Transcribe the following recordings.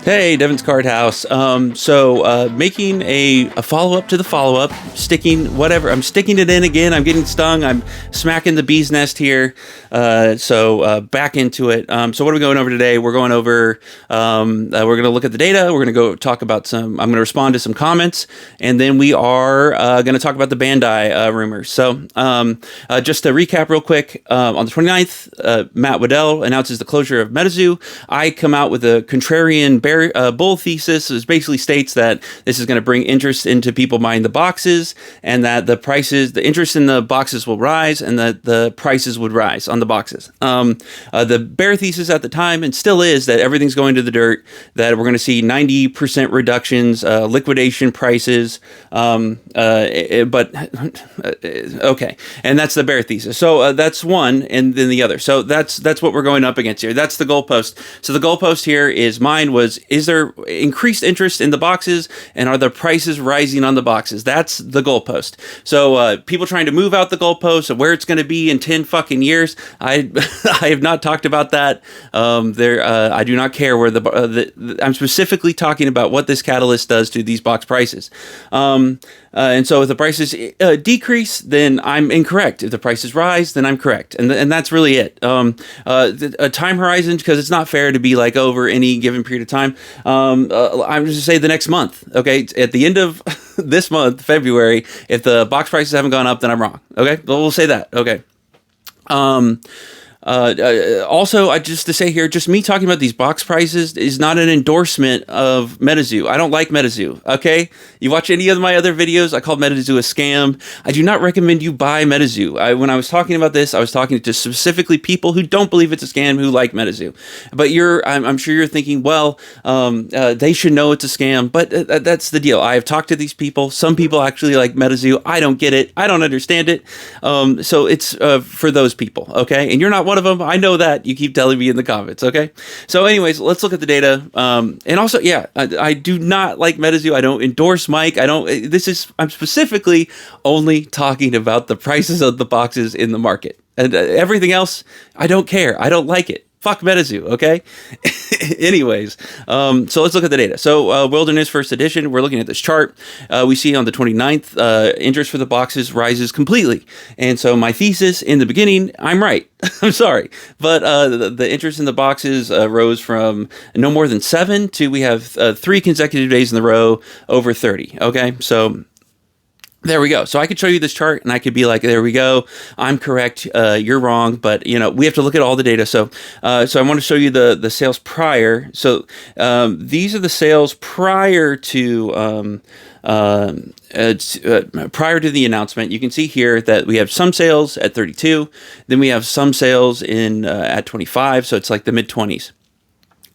Hey, Devin's Card House. Making a follow-up to the follow-up, sticking whatever. I'm sticking it in again. I'm getting stung. I'm smacking the bee's nest here. Back into it. So what are we going over today? We're going over, we're going to look at the data. We're going to go talk about I'm going to respond to some comments. And then we are going to talk about the Bandai rumors. So just to recap real quick, on the 29th, Matt Waddell announces the closure of Metazoo. I come out with a contrarian bull thesis. It basically states that this is going to bring interest into people buying the boxes, and that the interest in the boxes will rise, and that the prices would rise on the boxes. The bear thesis at the time, and still is, that everything's going to the dirt, that we're going to see 90% reductions, liquidation prices, okay. And that's the bear thesis. So that's one, and then the other. So that's what we're going up against here. That's the goalpost. So the goalpost here is there increased interest in the boxes, and are the prices rising on the boxes? That's the goalpost. So people trying to move out the goalpost of where it's going to be in 10 fucking years. I have not talked about that. I do not care where I'm specifically talking about what this catalyst does to these box prices. And so if the prices decrease, then I'm incorrect. If the prices rise, then I'm correct. And that's really it. A time horizon, because it's not fair to be like over any given period of time. I'm just going to say the next month. Okay. At the end of this month, February, if the box prices haven't gone up, then I'm wrong. Okay. We'll say that. Okay. Also, just to say here, just me talking about these box prices is not an endorsement of Metazoo. I don't like Metazoo, okay? You watch any of my other videos, I called Metazoo a scam. I do not recommend you buy Metazoo. When I was talking about this, I was talking to specifically people who don't believe it's a scam, who like Metazoo. But I'm sure you're thinking, well, they should know it's a scam, but that's the deal. I have talked to these people. Some people actually like Metazoo. I don't get it. I don't understand it. So it's for those people, okay? And you're not one of them. I know that. You keep telling me in the comments, okay? So anyways, let's look at the data. And also, yeah, I do not like Metazoo. I don't endorse Mike. I'm specifically only talking about the prices of the boxes in the market. And everything else, I don't care. I don't like it. Fuck Metazoo, okay? Anyways, so let's look at the data. So Wilderness First Edition, we're looking at this chart. We see on the 29th, interest for the boxes rises completely. And so my thesis in the beginning, I'm right. I'm sorry. But the interest in the boxes rose from no more than 7 to we have 3 consecutive days in a row over 30, okay? So there we go. So I could show you this chart and I could be like, there we go. I'm correct. You're wrong. But, we have to look at all the data. So I want to show you the sales prior. So these are the sales prior to the announcement. You can see here that we have some sales at 32. Then we have some sales at 25. So it's like the mid 20s.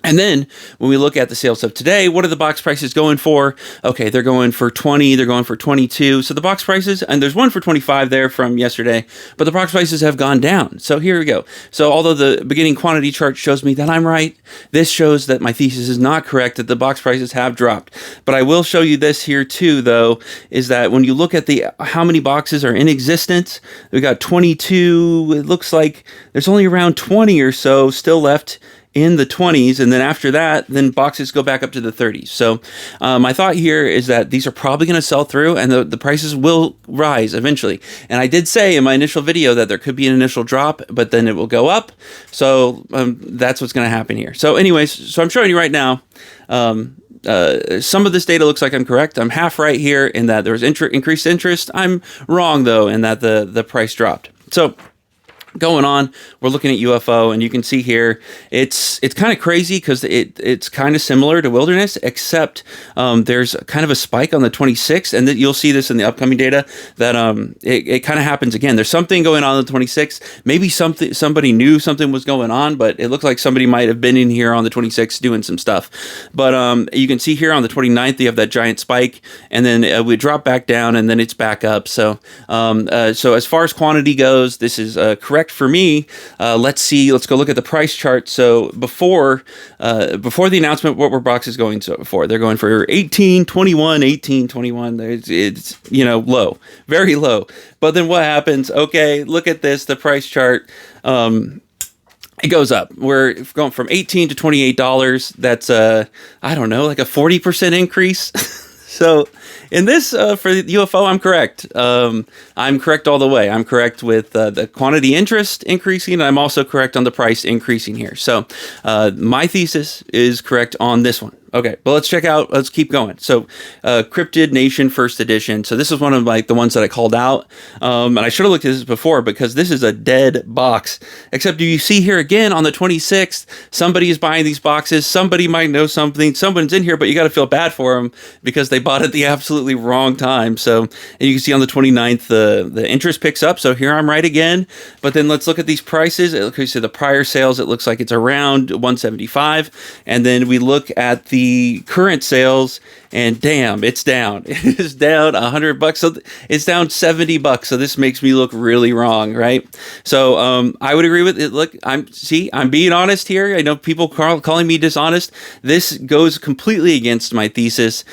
And then when we look at the sales of today, what are the box prices going for? Okay, they're going for 20, they're going for 22. So the box prices, and there's one for 25 there from yesterday, but the box prices have gone down. So here we go. So although the beginning quantity chart shows me that I'm right, this shows that my thesis is not correct, that the box prices have dropped. But I will show you this here too, though, is that when you look at how many boxes are in existence, we got 22. It looks like there's only around 20 or so still left in the 20s, and then after that, then boxes go back up to the 30s. So my thought here is that these are probably going to sell through, and the prices will rise eventually. And I did say in my initial video that there could be an initial drop, but then it will go up. So that's what's going to happen here. So anyways, so I'm showing you right now, some of this data looks like I'm correct. I'm half right here in that there was increased interest. I'm wrong, though, in that the price dropped. So going on, we're looking at UFO, and you can see here it's kind of crazy because it's kind of similar to Wilderness, except there's kind of a spike on the 26th, and you'll see this in the upcoming data that it kind of happens again. There's something going on the 26th. Maybe somebody knew something was going on, but it looked like somebody might have been in here on the 26th doing some stuff. But you can see here on the 29th you have that giant spike, and then we drop back down, and then it's back up. So as far as quantity goes, this is correct for me. Let's go look at the price chart. So before the announcement, what were boxes going for? They're going for 18, 21, 18, 21. It's low, very low. But then what happens? Okay, look at this, the price chart. it goes up. We're going from $18 to $28. That's I don't know, like a 40% increase. So in this, for the UFO, I'm correct. I'm correct all the way. I'm correct with the quantity interest increasing. And I'm also correct on the price increasing here. So my thesis is correct on this one. Okay, but let's keep going. So, Cryptid Nation First Edition. So this is one of like the ones that I called out. And I should have looked at this before because this is a dead box. Except you see here again on the 26th, somebody is buying these boxes. Somebody might know something. Someone's in here, but you got to feel bad for them because they bought it at the absolutely wrong time. So, and you can see on the 29th, the interest picks up. So here I'm right again. But then let's look at these prices. Okay, so the prior sales, it looks like it's around 175. And then we look at the current sales, and damn, it's down. It is down $100. So it's down $70. So this makes me look really wrong, right? So I would agree with it. Look, I'm being honest here. I know people calling me dishonest. This goes completely against my thesis,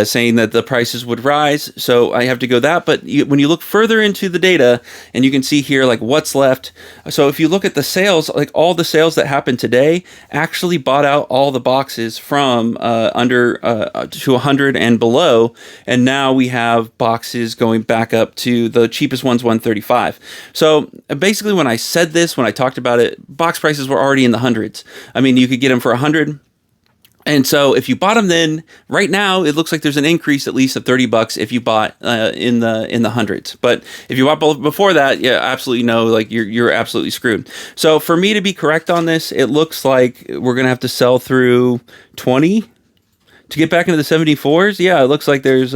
saying that the prices would rise. So I have to go that. But when you look further into the data, and you can see here like what's left. So if you look at the sales, like all the sales that happened today actually bought out all the boxes from under to 100 and below, and now we have boxes going back up to the cheapest ones 135. So basically when I said this, when I talked about it, box prices were already in the hundreds. I mean, you could get them for 100. And so if you bought them then, right now, it looks like there's an increase at least of $30 if you bought in the hundreds. But if you bought before that, yeah, absolutely no, like you're absolutely screwed. So for me to be correct on this, it looks like we're going to have to sell through 20 to get back into the 74s. Yeah, it looks like there's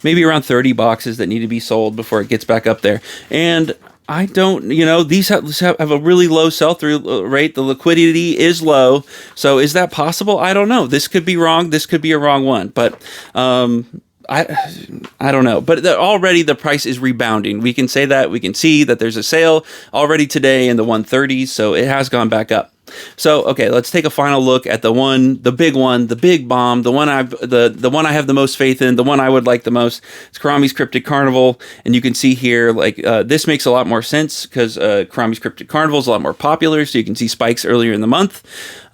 maybe around 30 boxes that need to be sold before it gets back up there. And I don't, these have a really low sell-through rate. The liquidity is low. So is that possible? I don't know. This could be wrong. This could be a wrong one. But I don't know. But already the price is rebounding. We can say that. We can see that there's a sale already today in the 130s. So it has gone back up. So, okay, let's take a final look at the big bomb, the one I have the most faith in, the one I would like the most. It's Karami's Cryptid Carnival, and you can see here, like, this makes a lot more sense because Karami's Cryptid Carnival is a lot more popular, so you can see spikes earlier in the month.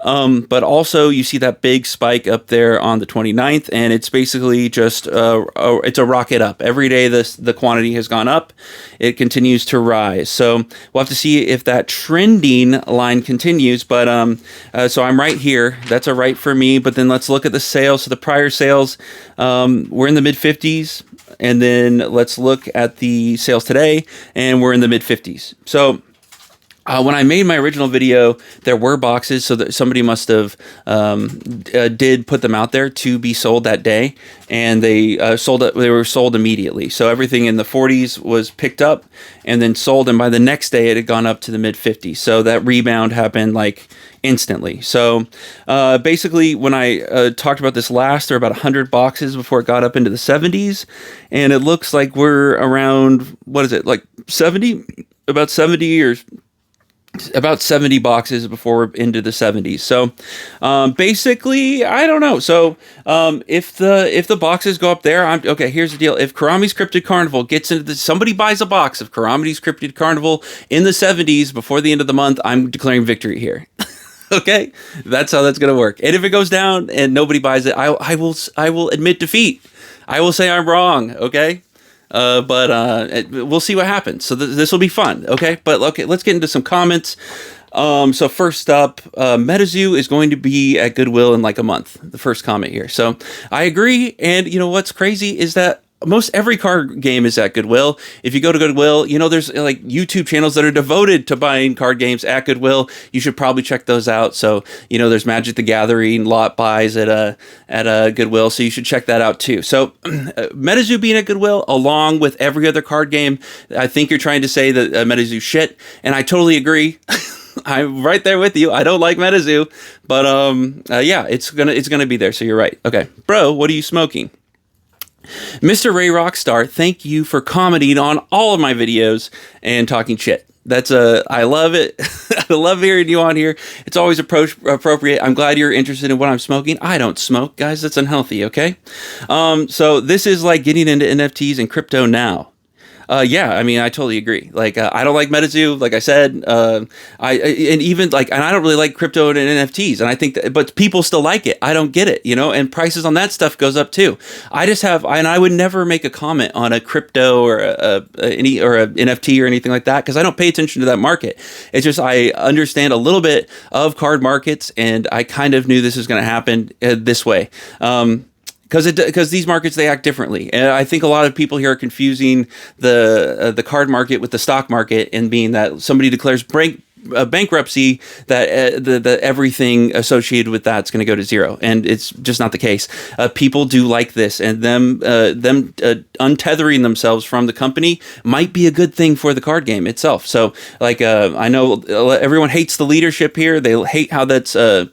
But also you see that big spike up there on the 29th, and it's basically just it's a rocket up. Every day the quantity has gone up. It continues to rise. So we'll have to see if that trending line continues. But so I'm right here. That's a right for me. But then let's look at the sales. So the prior sales, we're in the mid 50s. And then let's look at the sales today, and we're in the mid 50s. So when I made my original video, there were boxes, so that somebody must have did put them out there to be sold that day, and they were sold immediately. So everything in the 40s was picked up and then sold, and by the next day it had gone up to the mid 50s. So that rebound happened like instantly. So basically, when I talked about this last, there were about 100 boxes before it got up into the 70s, and it looks like we're around, what is it, like 70? About 70 or about 70 boxes before we're into the 70s. So basically, I don't know. So if the boxes go up there, okay, here's the deal. If Karami's Cryptid Carnival gets into somebody buys a box of Karami's Cryptid Carnival in the 70s before the end of the month, I'm declaring victory here. Okay, that's how that's going to work. And if it goes down and nobody buys it, I will admit defeat. I will say I'm wrong. Okay. But we'll see what happens. So this will be fun. Okay. But okay, let's get into some comments. So first up, Metazoo is going to be at Goodwill in like a month. The first comment here. So I agree. And you know, what's crazy is that most every card game is at Goodwill. If you go to Goodwill, there's like YouTube channels that are devoted to buying card games at Goodwill. You should probably check those out. So, there's Magic the Gathering lot buys at a Goodwill. So you should check that out too. So Metazoo being at Goodwill, along with every other card game, I think you're trying to say that Metazoo shit. And I totally agree. I'm right there with you. I don't like Metazoo, but yeah, it's gonna be there. So you're right. Okay, bro, what are you smoking? Mr. Ray Rockstar, thank you for commenting on all of my videos and talking shit. I love it. I love hearing you on here. It's always appropriate. I'm glad you're interested in what I'm smoking. I don't smoke, guys. That's unhealthy, okay? So this is like getting into NFTs and crypto now. Yeah, I mean, I totally agree. Like, I don't like Metazoo, like I said. And even like, and I don't really like crypto and NFTs, and I think that, but people still like it. I don't get it, you know. And prices on that stuff goes up too. I just have, and I would never make a comment on a crypto or any or a NFT or anything like that because I don't pay attention to that market. It's just I understand a little bit of card markets, and I kind of knew this was going to happen this way. Because these markets, they act differently, and I think a lot of people here are confusing the card market with the stock market, and being that somebody declares bankruptcy, that the everything associated with that's going to go to zero, and it's just not the case. People do like this, and them untethering themselves from the company might be a good thing for the card game itself. So, like, I know everyone hates the leadership here; they hate how that's how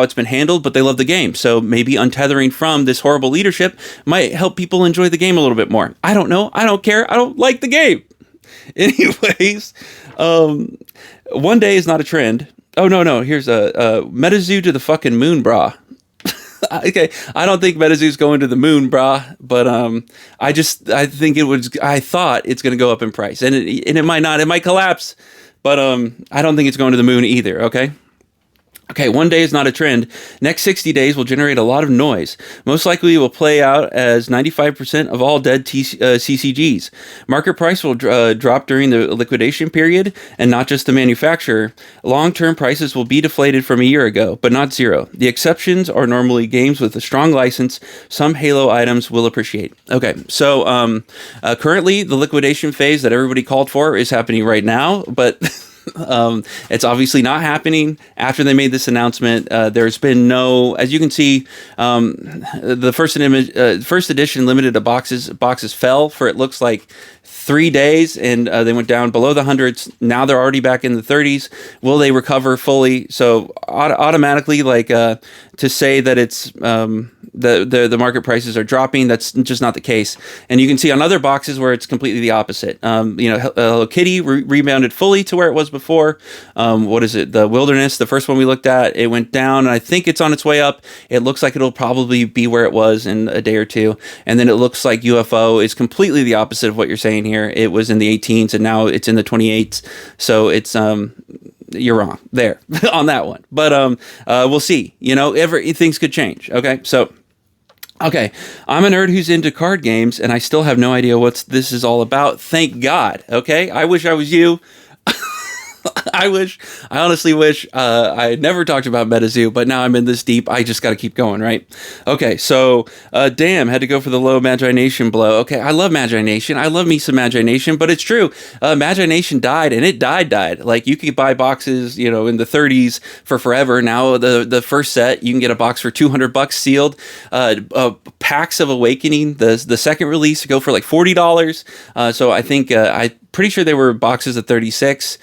it's been handled, but they love the game. So maybe untethering from this horrible leadership might help people enjoy the game a little bit more. I don't know. I don't care. I don't like the game. Anyways, one day is not a trend. Oh, no. Here's a Metazoo to the fucking moon, brah. Okay, I don't think Metazoo's going to the moon, brah. But I think I thought it's going to go up in price. And it might not. It might collapse. But I don't think it's going to the moon either, okay? Okay, one day is not a trend. Next 60 days will generate a lot of noise. Most likely it will play out as 95% of all dead CCGs. Market price will drop during the liquidation period, and not just the manufacturer. Long-term prices will be deflated from a year ago, but not zero. The exceptions are normally games with a strong license. Some Halo items will appreciate. Okay, so currently the liquidation phase that everybody called for is happening right now, but... It's obviously not happening after they made this announcement. There's been no, as you can see, the first edition limited to boxes fell for it looks like 3 days, and they went down below the hundreds. Now they're already back in the 30s. Will they recover fully? So automatically, like to say that it's the market prices are dropping, that's just not the case. And you can see on other boxes where it's completely the opposite. Hello Kitty rebounded fully to where it was before. What is it? The Wilderness, the first one we looked at, it went down. And I think it's on its way up. It looks like it'll probably be where it was in a day or two. And then it looks like UFO is completely the opposite of what you're saying here. It was in the 18s and now it's in the 28s. So it's you're wrong there on that one. But we'll see. You know, things could change. Okay, so. Okay, I'm a nerd who's into card games, and I still have no idea what this is all about. Thank God. Okay, I wish I was you. I honestly wish I had never talked about Metazoo, but now I'm in this deep. I just got to keep going, right? Okay, so damn, had to go for the low Magi Nation blow. Okay, I love Magi Nation. I love me some Magi Nation, but it's true. Magi Nation died, and it died. Like, you could buy boxes, you know, in the 30s for forever. Now the first set, you can get a box for $200 sealed. Packs of Awakening, the second release, go for like $40. So I think pretty sure they were boxes of 36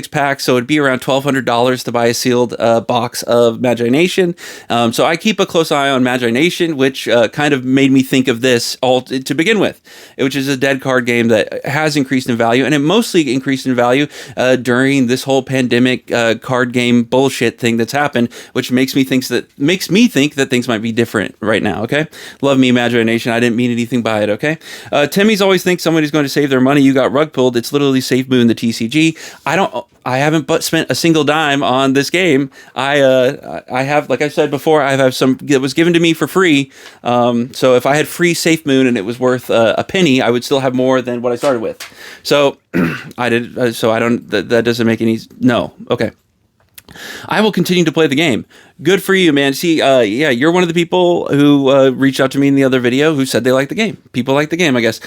packs, so it'd be around $1,200 to buy a sealed box of Magi Nation. So I keep a close eye on Magi Nation, which kind of made me think of this all to begin with, which is a dead card game that has increased in value, and it mostly increased in value during this whole pandemic card game bullshit thing that's happened, which makes me think that things might be different right now. Okay, love me Magi Nation. I didn't mean anything by it. Okay, Timmy's always thinks somebody's going to save their money. You got rug pulled. It's literally Safe Moon, the TCG. I haven't but spent a single dime on this game. I have, like I said before, I have some that was given to me for free. So if I had free Safe Moon and it was worth a penny, I would still have more than what I started with. So I did. So I don't. That doesn't make any. No. Okay. I will continue to play the game. Good for you, man. See, yeah, you're one of the people who reached out to me in the other video who said they like the game. People like the game, I guess.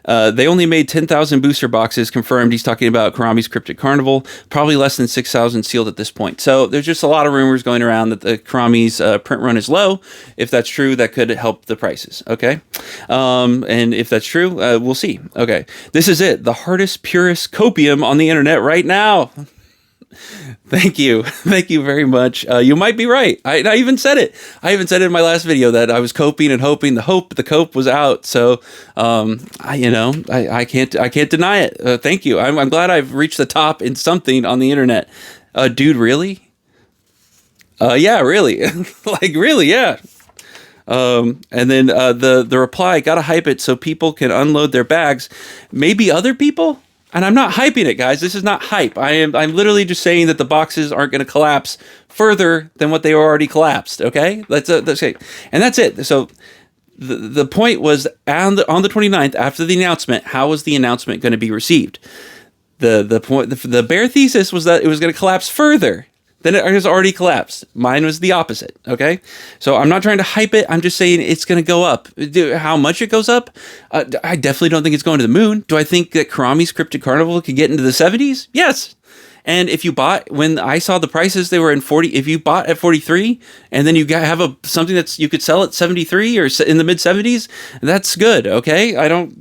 They only made 10,000 booster boxes confirmed. He's talking about Karami's Cryptic Carnival. Probably less than 6,000 sealed at this point. So there's just a lot of rumors going around that the Karami's print run is low. If that's true, that could help the prices. Okay. And if that's true, we'll see. Okay. This is it. The hardest, purest copium on the internet right now. Thank you very much. You might be right. I even said it. I even said it in my last video that I was coping and hoping the cope was out. So, I can't deny it. Thank you. I'm glad I've reached the top in something on the internet. Dude, really? Yeah, really. Like, really, yeah. And then the reply, gotta hype it so people can unload their bags. Maybe other people? And I'm not hyping it, guys. This is not hype. I'm literally just saying that the boxes aren't going to collapse further than what they already collapsed. Okay, that's okay. And that's it. So the point was on the 29th, after the announcement, how was the announcement going to be received? The bare thesis was that it was going to collapse further than it has already collapsed. Mine was the opposite. Okay, so I'm not trying to hype it. I'm just saying it's going to go up. How much it goes up? I definitely don't think it's going to the moon. Do I think that Karami's Cryptic Carnival could get into the 70s? Yes. And if you bought, when I saw the prices, they were in 40. If you bought at 43, and then you have something that's you could sell at 73 or in the mid 70s, that's good. Okay, I don't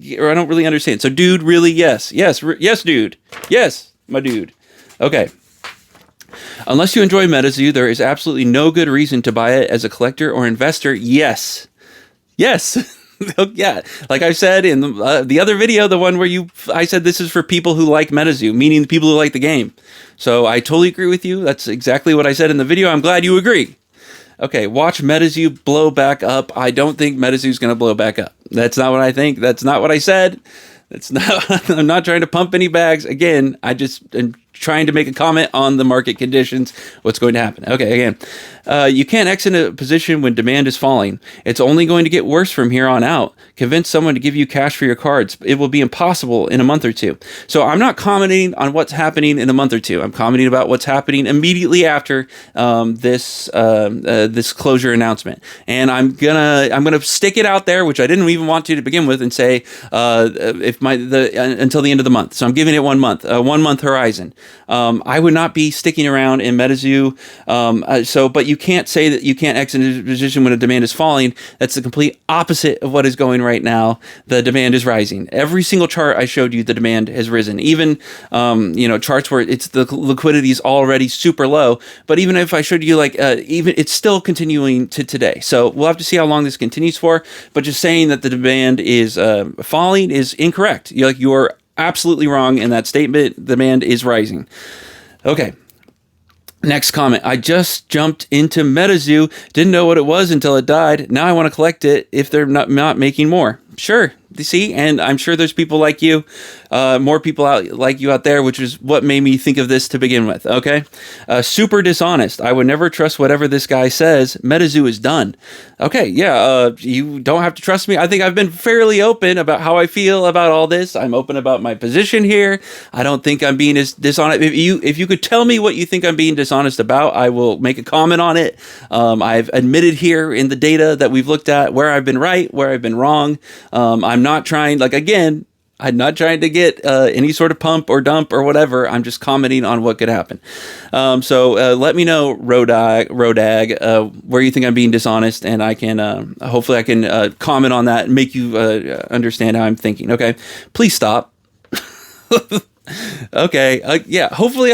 really understand. So, dude, really, yes, dude, yes, my dude. Okay. Unless you enjoy Metazoo, there is absolutely no good reason to buy it as a collector or investor. Yes. Yeah, like I said in the other video, the one where I said this is for people who like Metazoo, meaning the people who like the game. So I totally agree with you. That's exactly what I said in the video. I'm glad you agree. Okay, watch Metazoo blow back up. I don't think Metazoo's going to blow back up. That's not what I think. That's not what I said. That's not. I'm not trying to pump any bags. Again, I just am trying to make a comment on the market conditions, what's going to happen. Okay, again, you can't exit a position when demand is falling. It's only going to get worse from here on out. Convince someone to give you cash for your cards. It will be impossible in a month or two. So I'm not commenting on what's happening in a month or two. I'm commenting about what's happening immediately after this closure announcement. And I'm gonna stick it out there, which I didn't even want to begin with, and say until the end of the month. So I'm giving it 1 month, a 1 month horizon. I would not be sticking around in Metazoo. But you can't say that you can't exit a position when a demand is falling. That's the complete opposite of what is going right now. The demand is rising. Every single chart I showed you, the demand has risen. Even charts where it's the liquidity is already super low. But even if I showed you even it's still continuing to today. So we'll have to see how long this continues for. But just saying that the demand is falling is incorrect. You're absolutely wrong in that statement. Demand is rising. Okay. Next comment. I just jumped into Metazoo. Didn't know what it was until it died. Now I want to collect it if they're not making more. Sure. See, and I'm sure there's people like you, more people like you out there, which is what made me think of this to begin with. Okay, super dishonest. I would never trust whatever this guy says. Metazoo is done. Okay, yeah, you don't have to trust me. I think I've been fairly open about how I feel about all this. I'm open about my position here. I don't think I'm being dishonest. If you could tell me what you think I'm being dishonest about, I will make a comment on it. I've admitted here in the data that we've looked at where I've been right, where I've been wrong. I'm not trying, I'm not trying to get any sort of pump or dump or whatever. I'm just commenting on what could happen. So let me know, Rodag, where you think I'm being dishonest, and I can hopefully I can comment on that and make you understand how I'm thinking. Okay, please stop. Okay, yeah. Hopefully,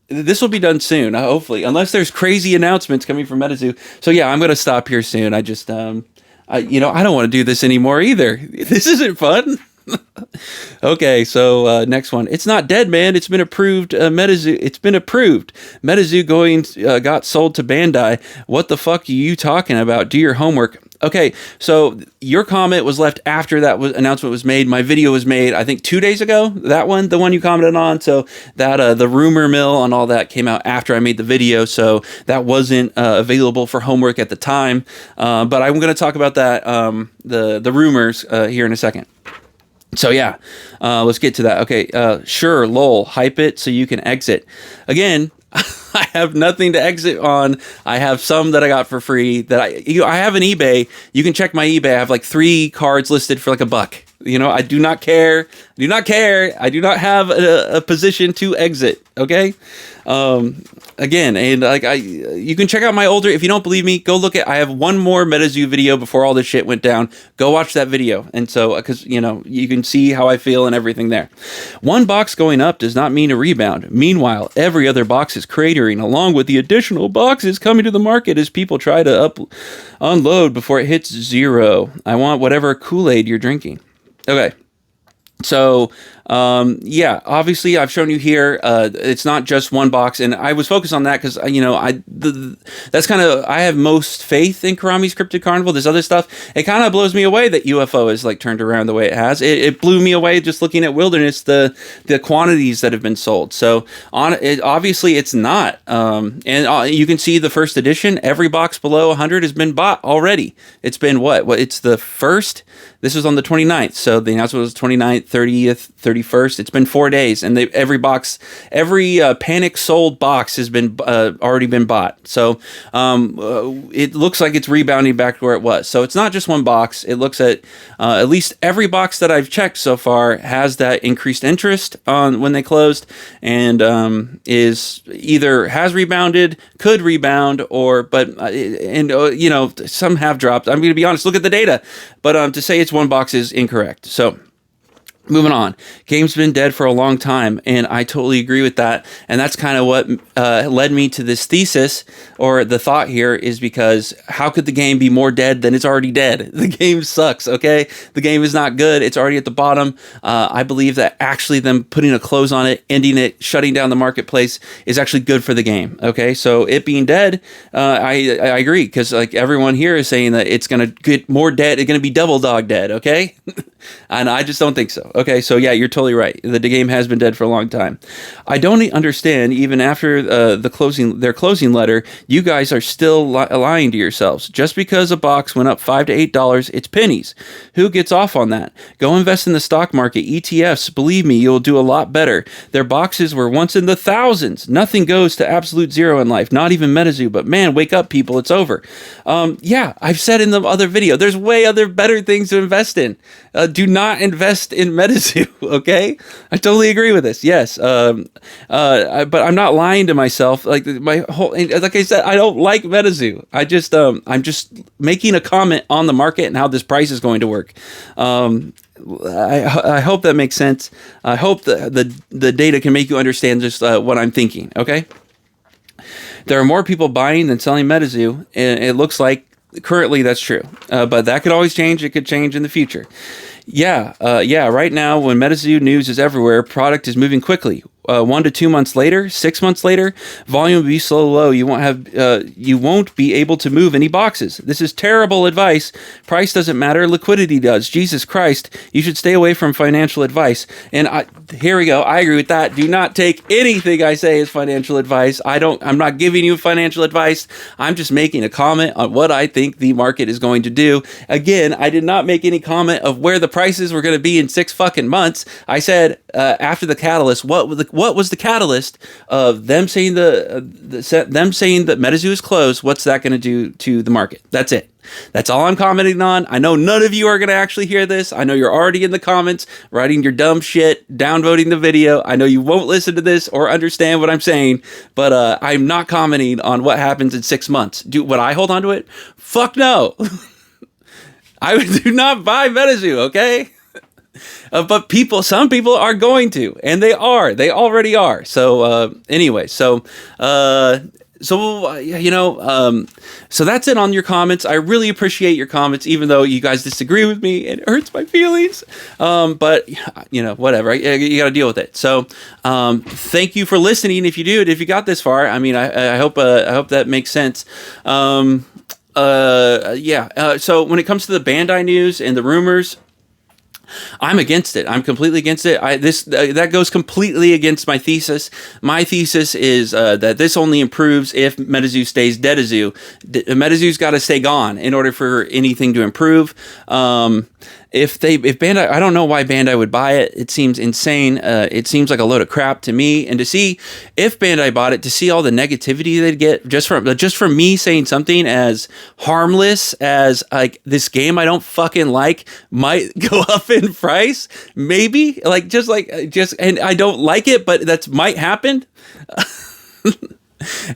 this will be done soon. Hopefully, unless there's crazy announcements coming from Metazoo. So yeah, I'm gonna stop here soon. I just I don't want to do this anymore either. This isn't fun. Okay, so next one. It's not dead, man. It's been approved. Metazoo. It's been approved. Metazoo got sold to Bandai. What the fuck are you talking about? Do your homework. Okay, so your comment was left after that announcement was made. My video was made, I think, 2 days ago. That one, the one you commented on. So that the rumor mill and all that came out after I made the video. So that wasn't available for homework at the time. But I'm going to talk about that, the rumors here in a second. So yeah, let's get to that. Okay, sure, lol, hype it so you can exit. Again, I have nothing to exit on. I have some that I got for free that I have an eBay. You can check my eBay. I have 3 cards listed for $1. I do not care. I do not have a position to exit. Okay. Again, and you can check out my older. If you don't believe me, go look at. I have one more Metazoo video before all this shit went down. Go watch that video, and so because you can see how I feel and everything there. One box going up does not mean a rebound. Meanwhile, every other box is cratering, along with the additional boxes coming to the market as people try to unload before it hits 0. I want whatever Kool-Aid you're drinking. Okay. So, yeah, obviously I've shown you here, it's not just one box, and I was focused on that because, that's kind of, I have most faith in Karami's Cryptid Carnival. This other stuff, it kind of blows me away that UFO is like turned around the way it has. It blew me away just looking at Wilderness, the quantities that have been sold. So obviously it's not, and you can see the first edition, every box below 100 has been bought already. It's been what, it's the first, this was on the 29th, so the announcement was 29th, 30th, 31st. It's been 4 days, and every panic sold box has been already been bought. So it looks like it's rebounding back to where it was. So it's not just one box. It looks at least every box that I've checked so far has that increased interest on when they closed, and is either has rebounded, could rebound, or some have dropped. I'm going to be honest. Look at the data, but to say it's one box is incorrect. So moving on, game's been dead for a long time, and I totally agree with that. And that's kind of what led me to this thesis, or the thought here, is because how could the game be more dead than it's already dead? The game sucks, okay? The game is not good. It's already at the bottom. I believe that actually them putting a close on it, ending it, shutting down the marketplace is actually good for the game, okay? So it being dead, I agree, because like everyone here is saying that it's going to get more dead. It's going to be double dog dead, okay? And I just don't think so. Okay, so yeah, you're totally right. The game has been dead for a long time. I don't understand, even after their closing letter, you guys are still lying to yourselves. Just because a box went up $5 to $8, it's pennies. Who gets off on that? Go invest in the stock market, ETFs. Believe me, you'll do a lot better. Their boxes were once in the thousands. Nothing goes to absolute zero in life, not even Metazoo. But man, wake up, people, it's over. Yeah, I've said in the other video, there's way other better things to invest in. Do not invest in Metazoo, okay? I totally agree with this. Yes, but I'm not lying to myself. Like I said, I don't like Metazoo. I'm just making a comment on the market and how this price is going to work. I hope that makes sense. I hope the data can make you understand just what I'm thinking. Okay. There are more people buying than selling Metazoo, and it looks like currently that's true. But that could always change. It could change in the future. Yeah. Right now, when Metazoo news is everywhere, product is moving quickly. 1 to 2 months later, 6 months later, volume will be so low you won't be able to move any boxes. This is terrible advice. Price doesn't matter, liquidity does. Jesus Christ, you should stay away from financial advice. And here we go. I agree with that. Do not take anything I say as financial advice. I'm not giving you financial advice. I'm just making a comment on what I think the market is going to do. Again, I did not make any comment of where the prices were going to be in 6 fucking months. I said after the catalyst, what was the catalyst of them saying them saying that Metazoo is closed? What's that going to do to the market? That's it. That's all I'm commenting on. I know none of you are going to actually hear this. I know you're already in the comments writing your dumb shit, downvoting the video. I know you won't listen to this or understand what I'm saying, but I'm not commenting on what happens in 6 months. Would I hold on to it? Fuck no. I do not buy Metazoo, okay? But some people are going to, and they already are. So anyway, so that's it on your comments. I really appreciate your comments, even though you guys disagree with me. It hurts my feelings. But whatever. You got to deal with it. So thank you for listening. If you got this far, I mean, I hope that makes sense. So when it comes to the Bandai news and the rumors, I'm against it. I'm completely against it. That goes completely against my thesis. My thesis is that this only improves if Metazoo stays deadazoo. Metazoo's got to stay gone in order for anything to improve. If Bandai, I don't know why Bandai would buy it. It seems insane. It seems like a load of crap to me. And to see if Bandai bought it, to see all the negativity they'd get just from me saying something as harmless as like this game I don't fucking like might go up in price, maybe and I don't like it, but that might happen.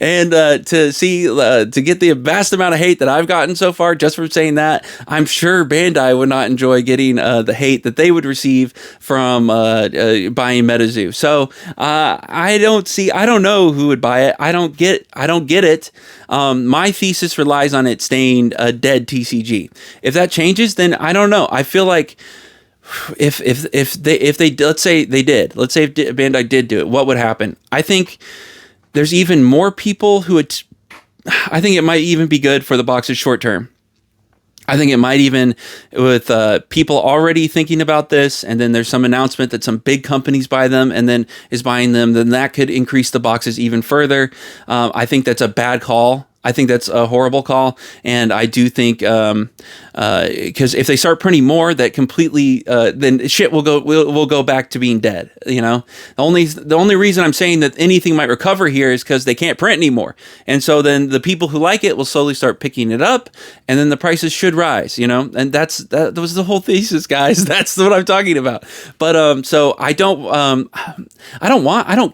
And to get the vast amount of hate that I've gotten so far just from saying that, I'm sure Bandai would not enjoy getting the hate that they would receive from buying Metazoo. So I don't know who would buy it. I don't get it. My thesis relies on it staying a dead TCG. If that changes, then I don't know. I feel like if they let's say they did, let's say if Bandai did do it, what would happen? I think there's even more people who would. I think it might even be good for the boxes short term. I think it might even, with people already thinking about this, and then there's some announcement that some big companies buy them and then is buying them, then that could increase the boxes even further. I think that's a bad call. I think that's a horrible call, and I do think because if they start printing more, that completely then shit will go back to being dead. You know, the only reason I'm saying that anything might recover here is because they can't print anymore, and so then the people who like it will slowly start picking it up, and then the prices should rise. You know, and that was the whole thesis, guys. That's what I'm talking about. But so I don't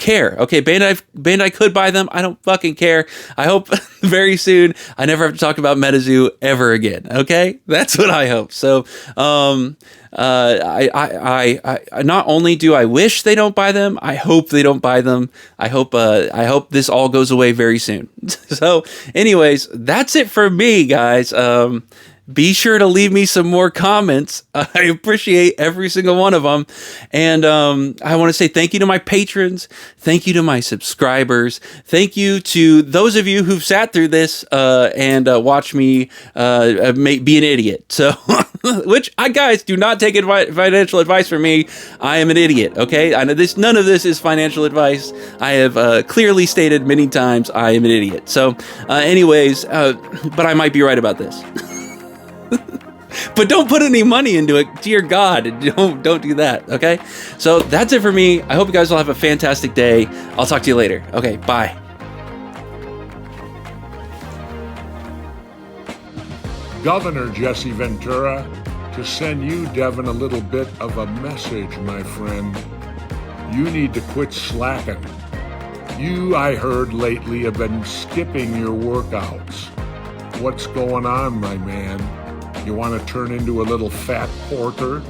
care. Okay, Bandai could buy them. I don't fucking care. I hope very soon I never have to talk about Metazoo ever again. Okay, that's what I hope. So I not only do I wish they don't buy them, I hope they don't buy them. I hope this all goes away very soon. So anyways, that's it for me, guys. Be sure to leave me some more comments. I appreciate every single one of them. And I want to say thank you to my patrons. Thank you to my subscribers. Thank you to those of you who've sat through this and watched me be an idiot. So, which guys, do not take financial advice from me. I am an idiot, okay? I know none of this is financial advice. I have clearly stated many times I am an idiot. So anyways, but I might be right about this. But don't put any money into it. Dear God, don't do that, okay? So that's it for me. I hope you guys will have a fantastic day. I'll talk to you later. Okay, bye. Governor Jesse Ventura, to send you, Devin, a little bit of a message, my friend. You need to quit slacking. You, I heard lately, have been skipping your workouts. What's going on, my man? You want to turn into a little fat porker?